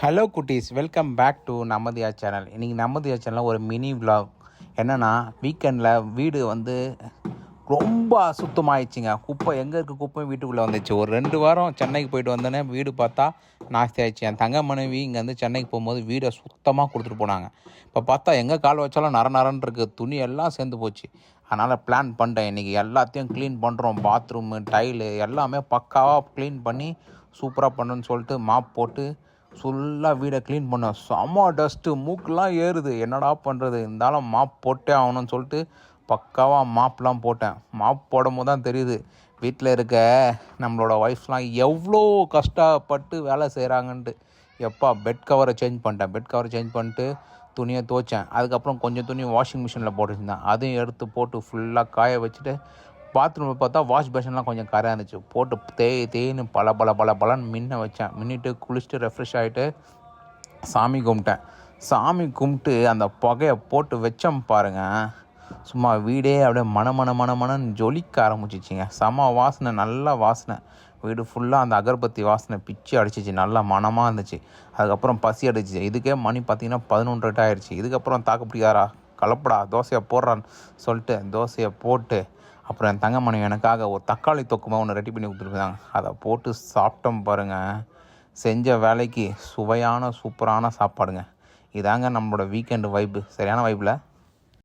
Hello குட்டீஸ், welcome back to நம்மதியா channel. இன்றைக்கி நம்மதியா சேனலில் ஒரு மினி விலாக். என்னென்னா, வீக்கெண்டில் வீடு ரொம்ப சுத்தமாகிடுச்சிங்க. குப்பை எங்கே இருக்குது, குப்பையும் வீட்டுக்குள்ளே வந்துச்சு. ஒரு 2 வாரம் சென்னைக்கு போயிட்டு வந்தோடனே வீடு பார்த்தா நாஸ்தி ஆயிடுச்சு. என் தங்க மனைவி இங்கேருந்து சென்னைக்கு போகும்போது வீடை சுத்தமாக கொடுத்துட்டு போனாங்க. இப்போ பார்த்தா எங்கே கால் வச்சாலும் நரன்னு இருக்குது. துணி எல்லாம் சேர்ந்து போச்சு. அதனால் பிளான் பண்ணிட்டேன், இன்றைக்கி எல்லாத்தையும் க்ளீன் பண்ணுறோம். பாத்ரூமு, டைலு எல்லாமே பக்காவாக க்ளீன் பண்ணி சூப்பராக பண்ணுன்னு சொல்லிட்டு மாப் போட்டு ஃபுல்லாக வீடை க்ளீன் பண்ணேன். செம்ம டஸ்ட்டு, மூக்கெலாம் ஏறுது. என்னடா பண்ணுறது, இருந்தாலும் மாப் போட்டே ஆகணும்னு சொல்லிட்டு பக்காவாக மாப்லாம் போட்டேன். மாப் போடும் போது தான் தெரியுது வீட்டில் இருக்க நம்மளோட ஒய்ஃப்ஸ்லாம் எவ்வளோ கஷ்டப்பட்டு வேலை செய்கிறாங்கன்ட்டு. பெட் கவரை சேஞ்ச் பண்ணிட்டு துணியை துவைச்சேன். அதுக்கப்புறம் கொஞ்சம் துணி வாஷிங் மிஷினில் போட்டுருந்தேன். அதையும் எடுத்து போட்டு ஃபுல்லாக காய வச்சுட்டு பாத்ரூமில் பார்த்தா வாஷ் பேஷன்லாம் கொஞ்சம் கரையாக இருந்துச்சு. போட்டு தேய்னு பலன்னு மின்னிட்டு குளிச்சுட்டு ரெஃப்ரெஷ் ஆகிட்டு சாமி கும்பிட்டு அந்த புகையை போட்டு வச்சோம் பாருங்கள். சும்மா வீடே அப்படியே மணன்னு ஜொலிக்க ஆரம்பிச்சிச்சிங்க. செம வாசனை, நல்ல வாசனை. வீடு ஃபுல்லாக அந்த அகர்பத்தி வாசனை பிச்சு அடிச்சிச்சு. நல்லா மணமாக இருந்துச்சு. அதுக்கப்புறம் பசி அடிச்சிச்சு. இதுக்கே மணி பார்த்திங்கன்னா 11:30 ஆயிடுச்சு. இதுக்கப்புறம் தாக்கு பிடிக்காரா, கலப்படா, தோசையை போடுறான்னு சொல்லிட்டு தோசையை போட்டு அப்புறம் என் தங்க மனைவி எனக்காக ஒரு தக்காளி தொக்குமா ஒன்று ரெடி பண்ணி கொடுத்துருக்காங்க. அதை போட்டு சாப்பிட்டோம் பாருங்கள். செஞ்ச வேலைக்கு சுவையான சூப்பரான சாப்பாடுங்க. இதாங்க நம்மளோட வீக்கெண்டு வைப்பு. சரியான வைப்பில்